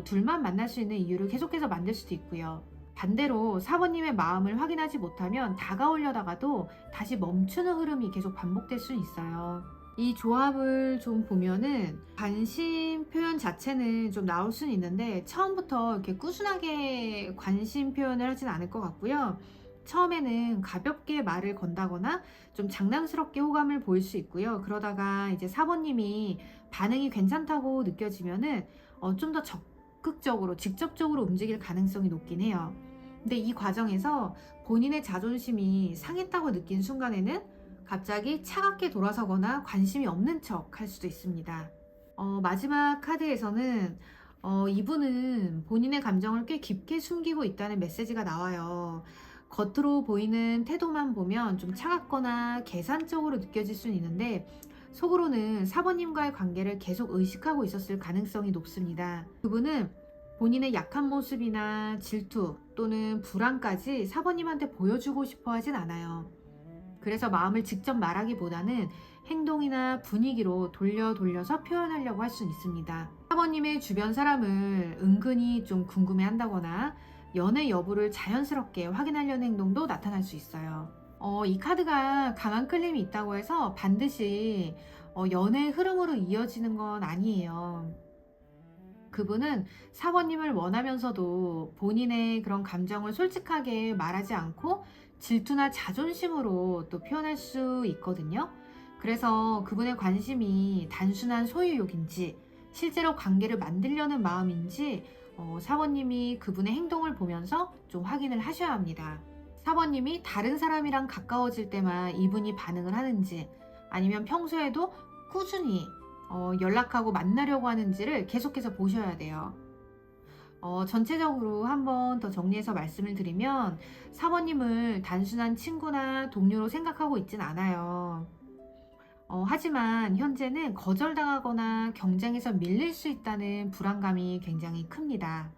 Speaker 1: 둘만 만날 수 있는 이유를 계속해서 만들 수도 있고요. 반대로 4번님의 마음을 확인하지 못하면 다가오려다가도 다시 멈추는 흐름이 계속 반복될 수 있어요. 이 조합을 좀 보면은 관심 표현 자체는 좀 나올 수는 있는데 처음부터 이렇게 꾸준하게 관심 표현을 하진 않을 것 같고요. 처음에는 가볍게 말을 건다거나 좀 장난스럽게 호감을 보일 수 있고요. 그러다가 이제 4번님이 반응이 괜찮다고 느껴지면은 좀 더 적극적으로 직접적으로 움직일 가능성이 높긴 해요. 근데 이 과정에서 본인의 자존심이 상했다고 느낀 순간에는 갑자기 차갑게 돌아서거나 관심이 없는 척 할 수도 있습니다. 마지막 카드에서는 이분은 본인의 감정을 꽤 깊게 숨기고 있다는 메시지가 나와요. 겉으로 보이는 태도만 보면 좀 차갑거나 계산적으로 느껴질 수는 있는데 속으로는 사모님과의 관계를 계속 의식하고 있었을 가능성이 높습니다. 그분은 본인의 약한 모습이나 질투 또는 불안까지 사모님한테 보여주고 싶어 하진 않아요. 그래서 마음을 직접 말하기보다는 행동이나 분위기로 돌려서 표현하려고 할 수는 있습니다. 사모님의 주변 사람을 은근히 좀 궁금해 한다거나 연애 여부를 자연스럽게 확인하려는 행동도 나타날 수 있어요. 이 카드가 강한 클림이 있다고 해서 반드시 연애 흐름으로 이어지는 건 아니에요. 그분은 사모님을 원하면서도 본인의 그런 감정을 솔직하게 말하지 않고 질투나 자존심으로 또 표현할 수 있거든요. 그래서 그분의 관심이 단순한 소유욕인지 실제로 관계를 만들려는 마음인지 사모님이 그분의 행동을 보면서 좀 확인을 하셔야 합니다. 사모님이 다른 사람이랑 가까워질 때만 이분이 반응을 하는지 아니면 평소에도 꾸준히 연락하고 만나려고 하는지를 계속해서 보셔야 돼요. 전체적으로 한번 더 정리해서 말씀을 드리면 사모님을 단순한 친구나 동료로 생각하고 있진 않아요. 하지만 현재는 거절당하거나 경쟁에서 밀릴 수 있다는 불안감이 굉장히 큽니다.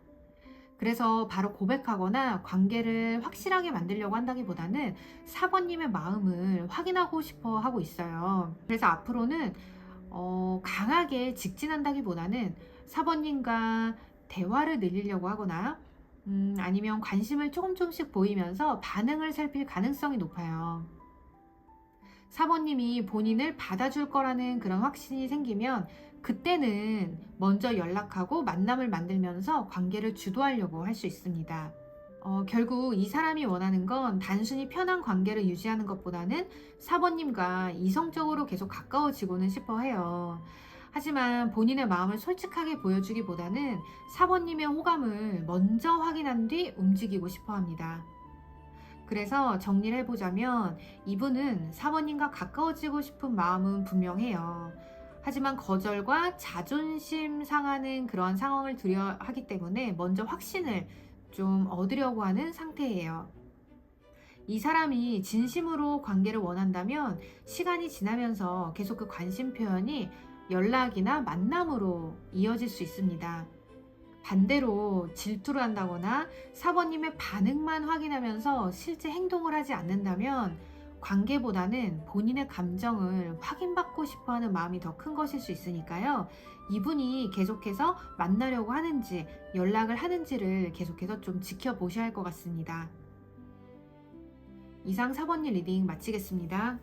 Speaker 1: 그래서 바로 고백하거나 관계를 확실하게 만들려고 한다기보다는 사모님의 마음을 확인하고 싶어 하고 있어요. 그래서 앞으로는 강하게 직진한다기보다는 사모님과 대화를 늘리려고 하거나 아니면 관심을 조금씩 보이면서 반응을 살필 가능성이 높아요. 사모님이 본인을 받아줄 거라는 그런 확신이 생기면 그때는 먼저 연락하고 만남을 만들면서 관계를 주도하려고 할 수 있습니다. 결국 이 사람이 원하는 건 단순히 편한 관계를 유지하는 것보다는 사모님과 이성적으로 계속 가까워지고는 싶어 해요. 하지만 본인의 마음을 솔직하게 보여주기보다는 사모님의 호감을 먼저 확인한 뒤 움직이고 싶어 합니다. 그래서 정리를 해보자면 이분은 사모님과 가까워지고 싶은 마음은 분명해요. 하지만 거절과 자존심 상하는 그런 상황을 두려워하기 때문에 먼저 확신을 좀 얻으려고 하는 상태예요. 이 사람이 진심으로 관계를 원한다면 시간이 지나면서 계속 그 관심 표현이 연락이나 만남으로 이어질 수 있습니다. 반대로 질투를 한다거나 사모님의 반응만 확인하면서 실제 행동을 하지 않는다면 관계보다는 본인의 감정을 확인받고 싶어 하는 마음이 더 큰 것일 수 있으니까요. 이분이 계속해서 만나려고 하는지 연락을 하는지를 계속해서 좀 지켜보셔야 할 것 같습니다. 이상 4번님 리딩 마치겠습니다.